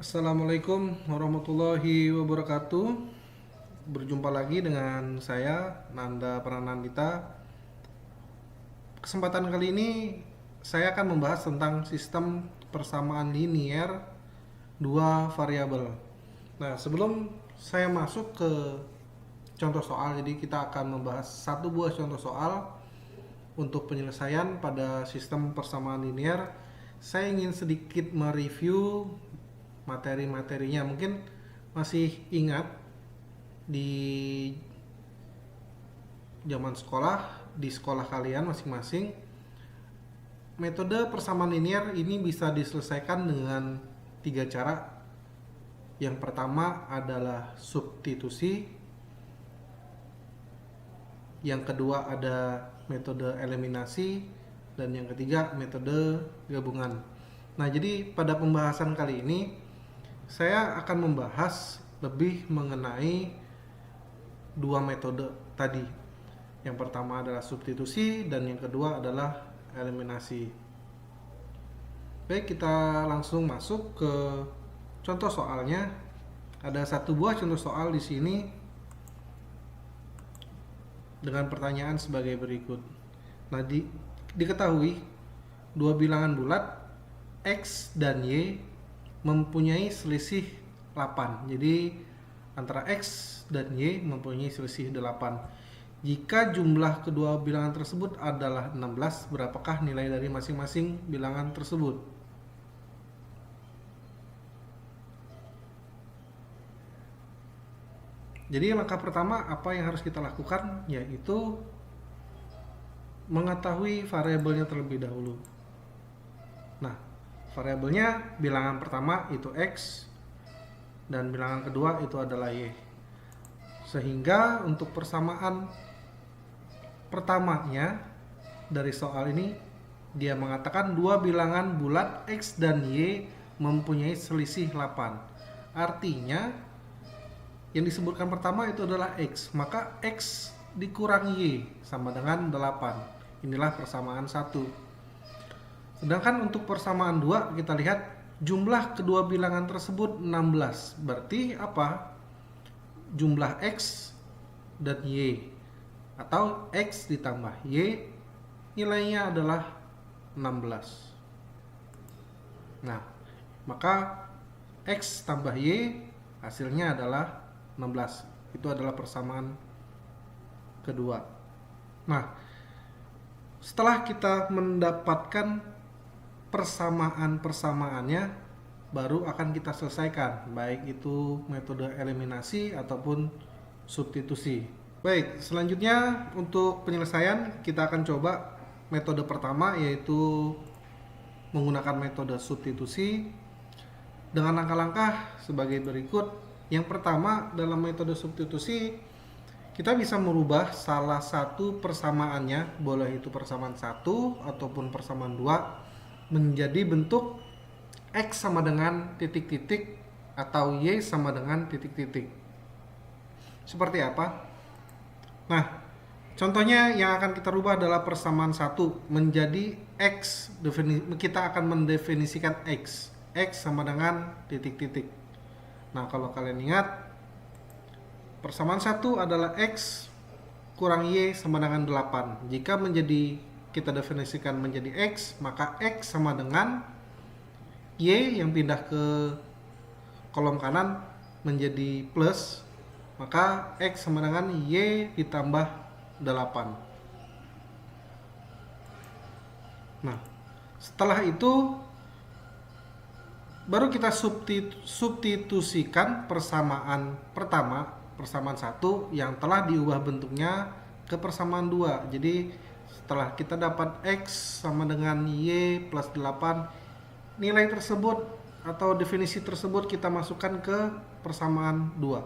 Assalamualaikum warahmatullahi wabarakatuh. Berjumpa lagi dengan saya Nanda Pranandita. Kesempatan kali ini saya akan membahas tentang sistem persamaan linier dua variabel. Nah, sebelum saya masuk ke contoh soal, jadi kita akan membahas satu buah contoh soal untuk penyelesaian pada sistem persamaan linier. Saya ingin sedikit mereview materi-materinya. Mungkin masih ingat di zaman sekolah, di sekolah kalian masing-masing, metode persamaan linier ini bisa diselesaikan dengan tiga cara. Yang pertama adalah substitusi, yang kedua ada metode eliminasi, dan yang ketiga metode gabungan. Nah, jadi pada pembahasan kali ini saya akan membahas lebih mengenai dua metode tadi. Yang pertama adalah substitusi dan yang kedua adalah eliminasi. Baik, kita langsung masuk ke contoh soalnya. Ada satu buah contoh soal di sini dengan pertanyaan sebagai berikut. Nah, diketahui dua bilangan bulat X dan Y mempunyai selisih 8. Jadi antara X dan Y mempunyai selisih 8. Jika jumlah kedua bilangan tersebut adalah 16, berapakah nilai dari masing-masing bilangan tersebut? Jadi langkah pertama apa yang harus kita lakukan, yaitu mengetahui variabelnya terlebih dahulu. Nah, variabelnya bilangan pertama itu X dan bilangan kedua itu adalah Y. Sehingga untuk persamaan pertamanya dari soal ini dia mengatakan dua bilangan bulat X dan Y mempunyai selisih 8. Artinya yang disebutkan pertama itu adalah X, maka X dikurangi Y sama dengan 8. Inilah persamaan 1. Sedangkan untuk persamaan 2 kita lihat jumlah kedua bilangan tersebut 16. Berarti apa? Jumlah X dan Y atau X ditambah Y nilainya adalah 16. Nah, maka X tambah Y hasilnya adalah 16. Itu adalah persamaan kedua. Nah, setelah kita mendapatkan persamaan-persamaannya, baru akan kita selesaikan, baik itu metode eliminasi ataupun substitusi. Baik, selanjutnya untuk penyelesaian kita akan coba metode pertama, yaitu menggunakan metode substitusi dengan langkah-langkah sebagai berikut. Yang pertama, dalam metode substitusi kita bisa merubah salah satu persamaannya, boleh itu persamaan 1 ataupun persamaan 2, menjadi bentuk X sama dengan titik-titik atau Y sama dengan titik-titik. Seperti apa? Nah, contohnya yang akan kita rubah adalah persamaan 1 menjadi X. Kita akan mendefinisikan X sama dengan titik-titik. Nah, kalau kalian ingat, persamaan 1 adalah X kurang Y sama dengan 8. Jika kita definisikan menjadi X, maka X sama dengan Y yang pindah ke kolom kanan menjadi plus, maka X sama dengan Y ditambah 8. Nah, setelah itu baru kita substitusikan persamaan pertama, persamaan 1 yang telah diubah bentuknya ke persamaan 2. Jadi setelah kita dapat X sama dengan Y plus 8, nilai tersebut atau definisi tersebut kita masukkan ke persamaan 2.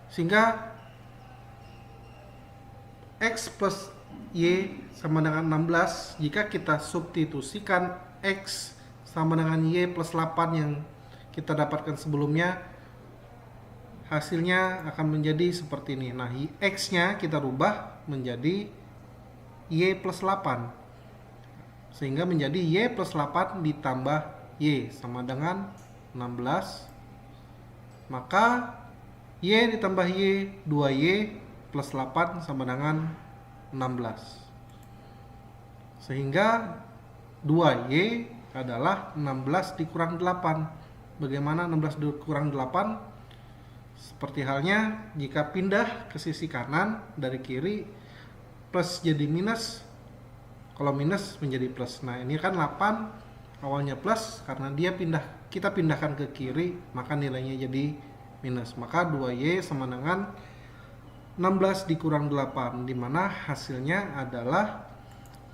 Sehingga X plus Y sama dengan 16. Jika kita substitusikan X sama dengan Y plus 8 yang kita dapatkan sebelumnya, hasilnya akan menjadi seperti ini. Nah, X-nya kita rubah menjadi Y plus 8, sehingga menjadi Y plus 8 ditambah Y sama dengan 16, maka Y ditambah Y, 2Y plus 8 sama dengan 16. Sehingga 2Y adalah 16 dikurang 8. Bagaimana 16 dikurang 8? Seperti halnya jika pindah ke sisi kanan dari kiri, plus jadi minus, kalau minus menjadi plus. Nah, ini kan 8 awalnya plus, karena kita pindahkan ke kiri, maka nilainya jadi minus. Maka 2Y sama dengan 16 dikurang 8, dimana hasilnya adalah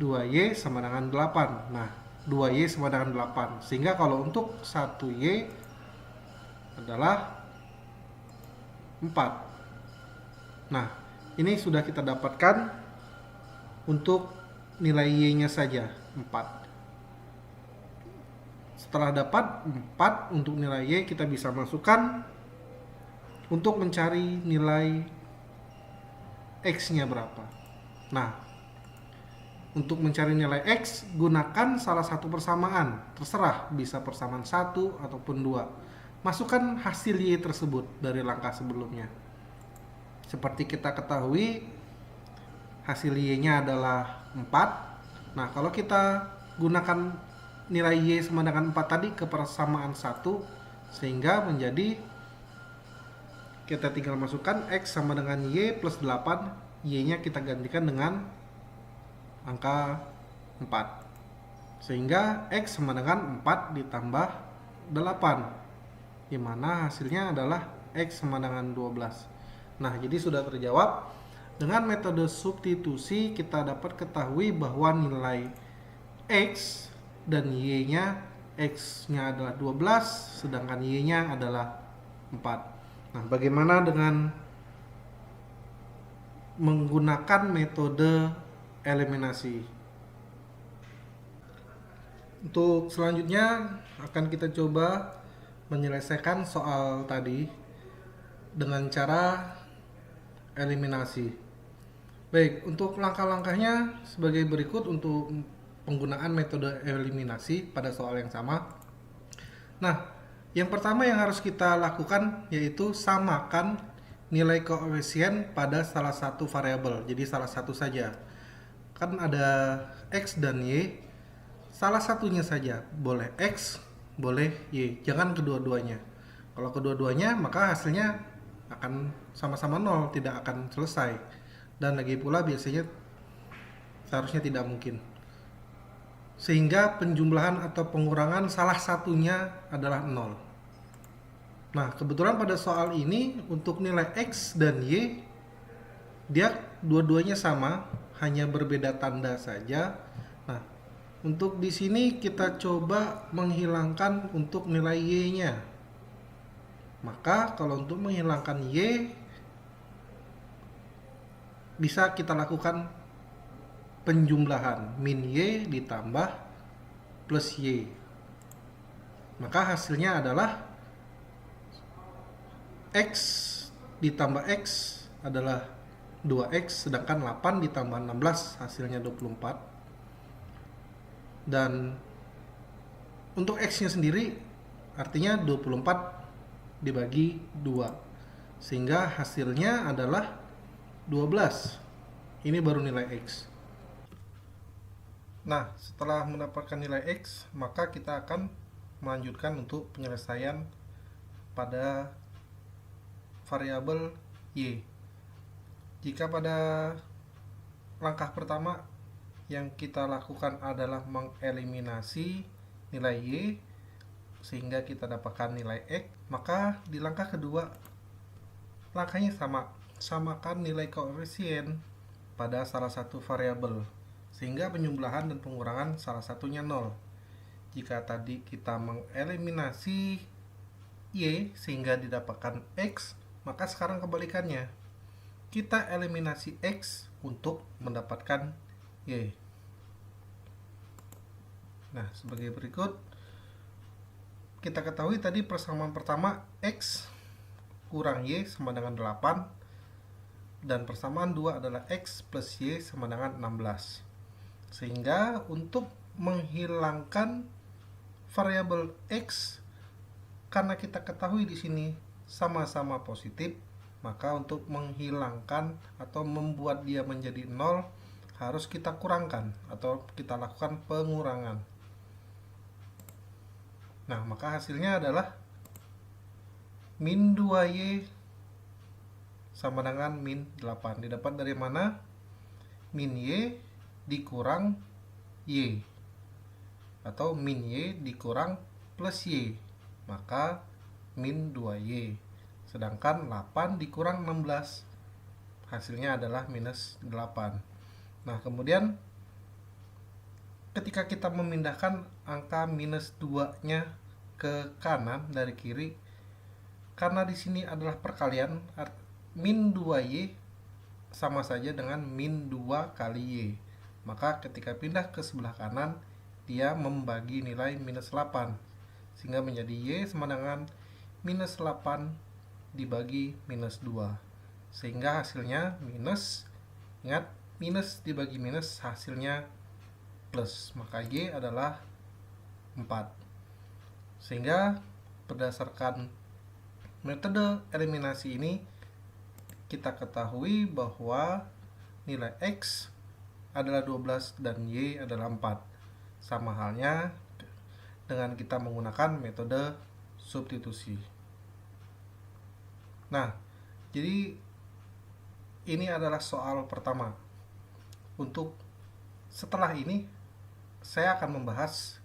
2Y sama dengan 8. Nah, 2Y sama dengan 8. Sehingga kalau untuk 1Y adalah 4. Nah, ini sudah kita dapatkan untuk nilai Y-nya saja, 4. Setelah dapat 4 untuk nilai Y, kita bisa masukkan untuk mencari nilai X-nya berapa. Nah, untuk mencari nilai X, gunakan salah satu persamaan. Terserah, bisa persamaan 1 ataupun 2. Masukkan hasil Y tersebut dari langkah sebelumnya. Seperti kita ketahui, hasil Y-nya adalah 4. Nah, kalau kita gunakan nilai Y sama dengan 4 tadi ke persamaan 1, sehingga menjadi kita tinggal masukkan X sama dengan Y plus 8, Y-nya kita gantikan dengan angka 4. Sehingga X sama dengan 4 ditambah 8, dimana hasilnya adalah X sama dengan 12. Nah, jadi sudah terjawab. Dengan metode substitusi kita dapat ketahui bahwa nilai X dan Y-nya, X-nya adalah 12, sedangkan Y-nya adalah 4. Nah, bagaimana dengan menggunakan metode eliminasi? Untuk selanjutnya akan kita coba menyelesaikan soal tadi dengan cara eliminasi. Baik, untuk langkah-langkahnya sebagai berikut untuk penggunaan metode eliminasi pada soal yang sama. Nah, yang pertama yang harus kita lakukan yaitu samakan nilai koefisien pada salah satu variabel. Jadi salah satu saja. Kan ada X dan Y. Salah satunya saja. Boleh X, boleh Y. Jangan kedua-duanya. Kalau kedua-duanya, maka hasilnya akan sama-sama 0, tidak akan selesai. Dan lagi pula biasanya seharusnya tidak mungkin. Sehingga penjumlahan atau pengurangan salah satunya adalah 0. Nah, kebetulan pada soal ini untuk nilai X dan Y, dia dua-duanya sama, hanya berbeda tanda saja. Nah, untuk di sini kita coba menghilangkan untuk nilai Y-nya. Maka kalau untuk menghilangkan Y, bisa kita lakukan penjumlahan min Y ditambah plus Y. Maka hasilnya adalah X ditambah X adalah 2X, sedangkan 8 ditambah 16 hasilnya 24. Dan untuk X-nya sendiri artinya 24 dibagi 2, sehingga hasilnya adalah 12. Ini baru nilai X. Nah, setelah mendapatkan nilai X, maka kita akan melanjutkan untuk penyelesaian pada variabel Y. Jika pada langkah pertama yang kita lakukan adalah mengeliminasi nilai Y sehingga kita dapatkan nilai X, maka di langkah kedua langkahnya sama. Samakan nilai koefisien pada salah satu variabel sehingga penjumlahan dan pengurangan salah satunya 0. Jika tadi kita mengeliminasi Y sehingga didapatkan X, maka sekarang kebalikannya. Kita eliminasi X untuk mendapatkan Y. Nah, sebagai berikut. Kita ketahui tadi persamaan pertama X kurang Y sama dengan 8. Dan persamaan 2 adalah X plus Y sama dengan 16. Sehingga untuk menghilangkan variabel X karena kita ketahui di sini sama-sama positif, maka untuk menghilangkan atau membuat dia menjadi 0 harus kita kurangkan atau kita lakukan pengurangan. Nah, maka hasilnya adalah min 2y sama dengan min 8. Didapat dari mana? Min y dikurang y, atau min y dikurang plus y, maka min 2y. Sedangkan 8 dikurang 16, hasilnya adalah minus 8. Nah, kemudian ketika kita memindahkan angka minus 2-nya ke kanan dari kiri, karena di sini adalah perkalian, min 2y sama saja dengan min 2 kali y. Maka ketika pindah ke sebelah kanan, dia membagi nilai minus 8, sehingga menjadi y sama dengan minus 8 dibagi minus 2, sehingga hasilnya minus. Ingat, minus dibagi minus hasilnya plus, maka y adalah 4. Sehingga berdasarkan metode eliminasi ini, kita ketahui bahwa nilai x adalah 12 dan y adalah 4. Sama halnya dengan kita menggunakan metode substitusi. Nah, jadi ini adalah soal pertama. Untuk setelah ini, saya akan membahas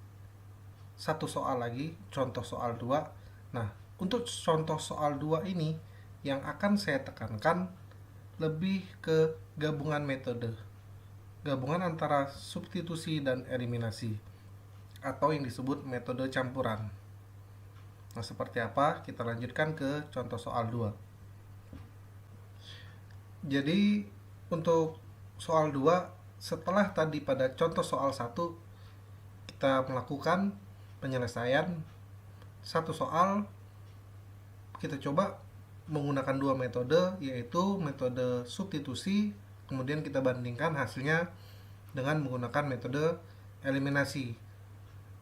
satu soal lagi, contoh soal 2. Nah, untuk contoh soal 2 ini, yang akan saya tekankan lebih ke gabungan metode. Gabungan antara substitusi dan eliminasi, atau yang disebut metode campuran. Nah, seperti apa? Kita lanjutkan ke contoh soal 2. Jadi, untuk soal 2, setelah tadi pada contoh soal 1, kita melakukan penyelesaian satu soal, kita coba menggunakan dua metode, yaitu metode substitusi, kemudian kita bandingkan hasilnya dengan menggunakan metode eliminasi.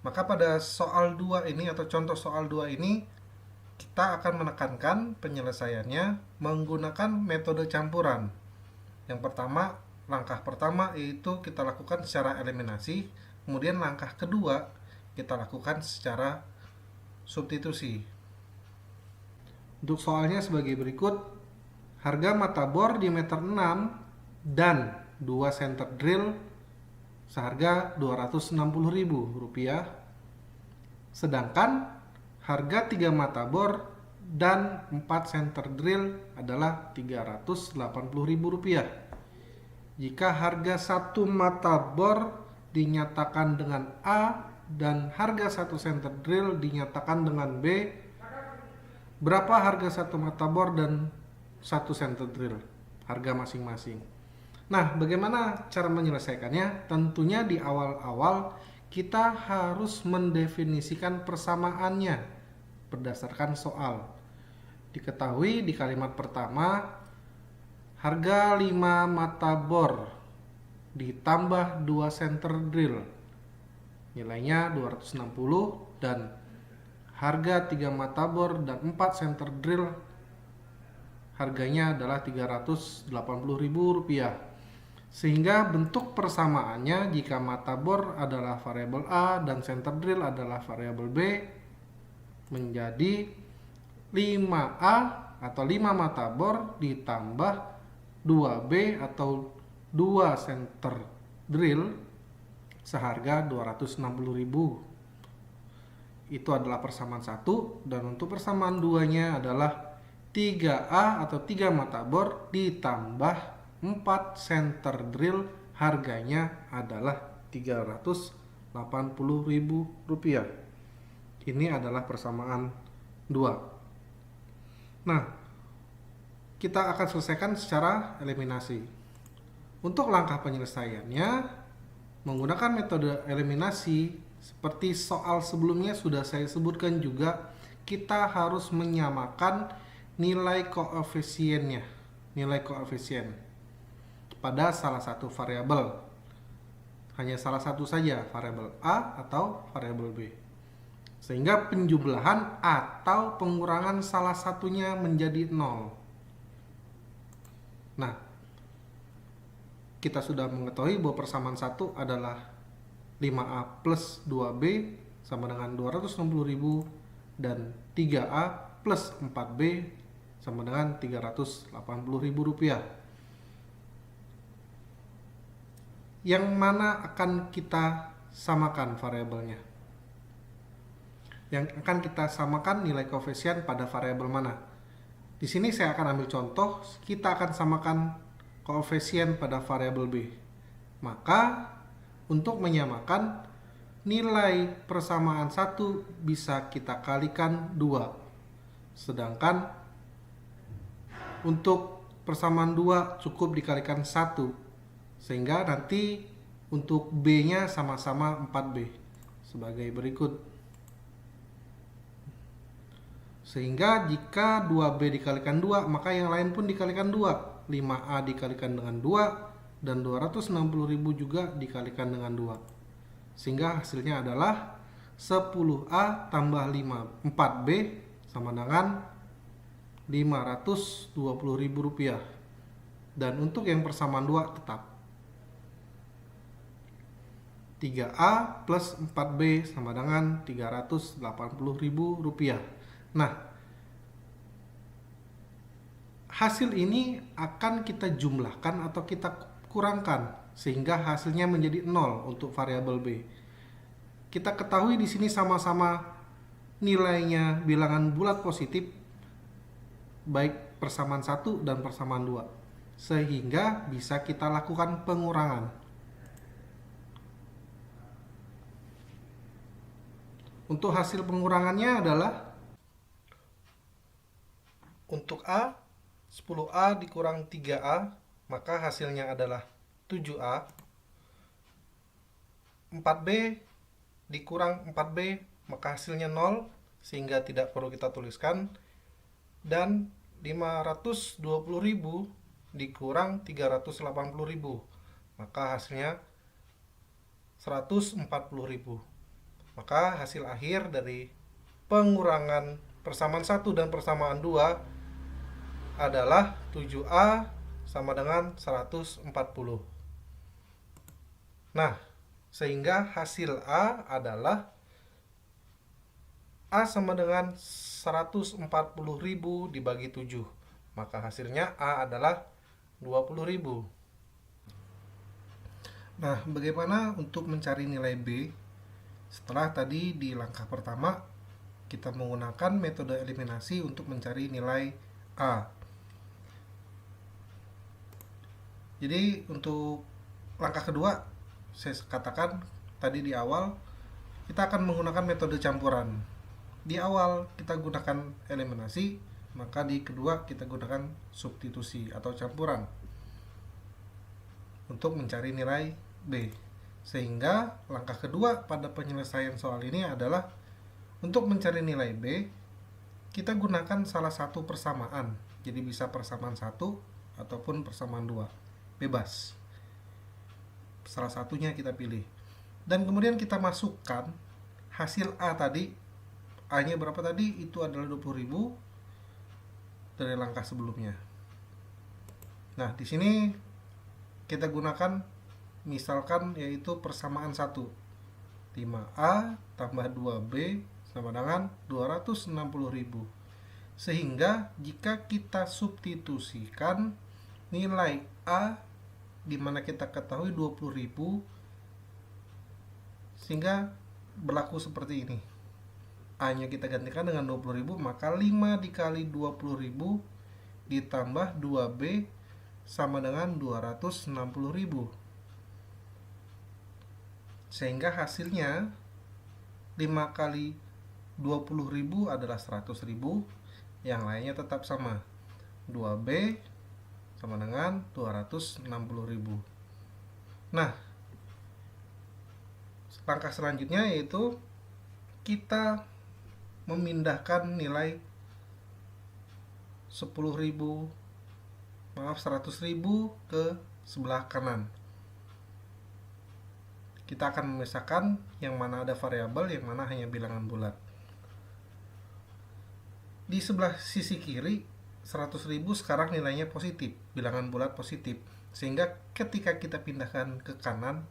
Maka pada soal 2 ini atau contoh soal 2 ini, kita akan menekankan penyelesaiannya menggunakan metode campuran. Yang pertama, langkah pertama yaitu kita lakukan secara eliminasi, kemudian langkah kedua kita lakukan secara substitusi. Untuk soalnya sebagai berikut, harga mata bor diameter 6 dan 2 center drill seharga Rp260.000, sedangkan harga 3 mata bor dan 4 center drill adalah Rp380.000. Jika harga 1 mata bor dinyatakan dengan A dan harga 1 center drill dinyatakan dengan B, berapa harga 1 mata bor dan 1 center drill? Harga masing-masing. Nah, bagaimana cara menyelesaikannya? Tentunya di awal-awal kita harus mendefinisikan persamaannya berdasarkan soal. Diketahui di kalimat pertama, harga 5 mata bor ditambah 2 center drill nilainya 260, dan harga 3 mata bor dan 4 center drill harganya adalah Rp380.000. Sehingga bentuk persamaannya, jika mata bor adalah variabel A dan center drill adalah variabel B, menjadi 5A atau 5 mata bor ditambah 2B atau 2 center drill seharga Rp260.000. Itu adalah persamaan 1, dan untuk persamaan 2-nya adalah 3A atau 3 mata bor ditambah 4 center drill harganya adalah Rp380.000. Ini adalah persamaan 2. Nah, kita akan selesaikan secara eliminasi. Untuk langkah penyelesaiannya, menggunakan metode eliminasi, seperti soal sebelumnya sudah saya sebutkan juga, kita harus menyamakan nilai koefisiennya, nilai koefisien pada salah satu variabel. Hanya salah satu saja, variabel A atau variabel B. Sehingga penjumlahan atau pengurangan salah satunya menjadi 0. Nah, kita sudah mengetahui bahwa persamaan 1 adalah 5A plus 2B sama dengan 260.000 dan 3A plus 4B sama dengan Rp380.000. Yang mana akan kita samakan variabelnya? Yang akan kita samakan nilai koefisien pada variabel mana? Di sini saya akan ambil contoh, kita akan samakan koefisien pada variabel B. Maka untuk menyamakan, nilai persamaan 1 bisa kita kalikan 2. Sedangkan untuk persamaan 2 cukup dikalikan 1. Sehingga nanti untuk B-nya sama-sama 4B. Sebagai berikut. Sehingga jika 2B dikalikan 2, maka yang lain pun dikalikan 2. 5A dikalikan dengan 2, dan 260.000 juga dikalikan dengan 2. Sehingga hasilnya adalah 10A tambah 4B sama dengan Rp520.000. Dan untuk yang persamaan 2 tetap 3A plus 4B sama dengan Rp380.000. Nah, hasil ini akan kita jumlahkan atau kita kurangkan sehingga hasilnya menjadi 0 untuk variabel B. Kita ketahui di sini sama-sama nilainya bilangan bulat positif baik persamaan 1 dan persamaan 2. Sehingga bisa kita lakukan pengurangan. Untuk hasil pengurangannya adalah untuk A, 10A dikurang 3A, maka hasilnya adalah 7A. 4B dikurang 4B, maka hasilnya 0, sehingga tidak perlu kita tuliskan. Dan 520.000 dikurang 380.000, maka hasilnya 140.000. Maka hasil akhir dari pengurangan persamaan 1 dan persamaan 2 adalah 7A sama dengan 140. Nah, sehingga hasil A adalah A sama dengan 140.000 dibagi 7. Maka hasilnya A adalah 20.000. Nah, bagaimana untuk mencari nilai B? Setelah tadi di langkah pertama kita menggunakan metode eliminasi untuk mencari nilai A. Jadi untuk langkah kedua, saya katakan tadi di awal, kita akan menggunakan metode campuran. Di awal kita gunakan eliminasi, maka di kedua kita gunakan substitusi atau campuran untuk mencari nilai B. Sehingga langkah kedua pada penyelesaian soal ini adalah untuk mencari nilai B, kita gunakan salah satu persamaan. Jadi bisa persamaan 1 ataupun persamaan 2. Bebas. Salah satunya kita pilih. Dan kemudian kita masukkan hasil A tadi. A-nya berapa tadi? Itu adalah 20.000 dari langkah sebelumnya. Nah, di sini kita gunakan misalkan yaitu persamaan 1. 5A tambah 2B sama dengan 260.000. Sehingga jika kita substitusikan nilai A di mana kita ketahui 20.000, sehingga berlaku seperti ini. A-nya kita gantikan dengan 20.000, maka 5 dikali 20.000 ditambah 2B sama dengan 260.000. Sehingga hasilnya 5 kali 20.000 adalah 100.000, yang lainnya tetap sama. 2B sama dengan 260.000. Nah, langkah selanjutnya yaitu kita memindahkan nilai 100.000 ke sebelah kanan. Kita akan memisahkan yang mana ada variabel, yang mana hanya bilangan bulat. di sebelah sisi kiri 100.000 sekarang nilainya positif, bilangan bulat positif, sehingga ketika kita pindahkan ke kanan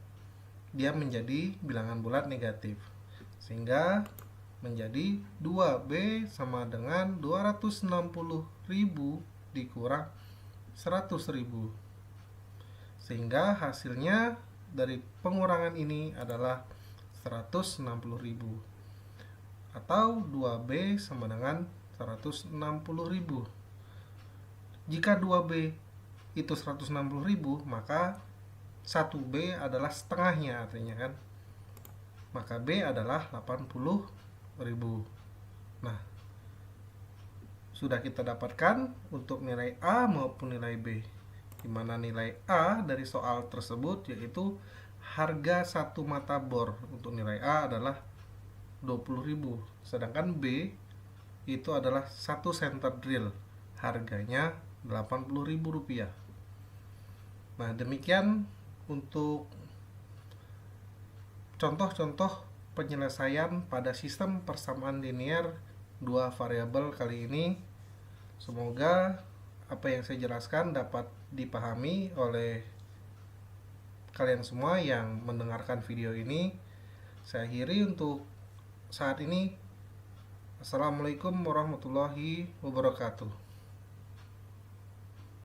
dia menjadi bilangan bulat negatif, sehingga menjadi 2B sama dengan 260.000 dikurang 100.000, sehingga hasilnya dari pengurangan ini adalah 160.000, atau 2B sama dengan 160.000. Jika 2B itu 160.000, maka 1B adalah setengahnya, artinya kan, maka B adalah 80.000. Nah, sudah kita dapatkan untuk nilai A maupun nilai B, di mana nilai A dari soal tersebut yaitu harga satu mata bor. Untuk nilai A adalah 20.000, sedangkan B itu adalah satu center drill, harganya Rp80.000. Nah, demikian untuk contoh-contoh penyelesaian pada sistem persamaan linear dua variabel kali ini. Semoga apa yang saya jelaskan dapat dipahami oleh kalian semua yang mendengarkan video ini. Saya akhiri untuk saat ini. Assalamualaikum warahmatullahi wabarakatuh.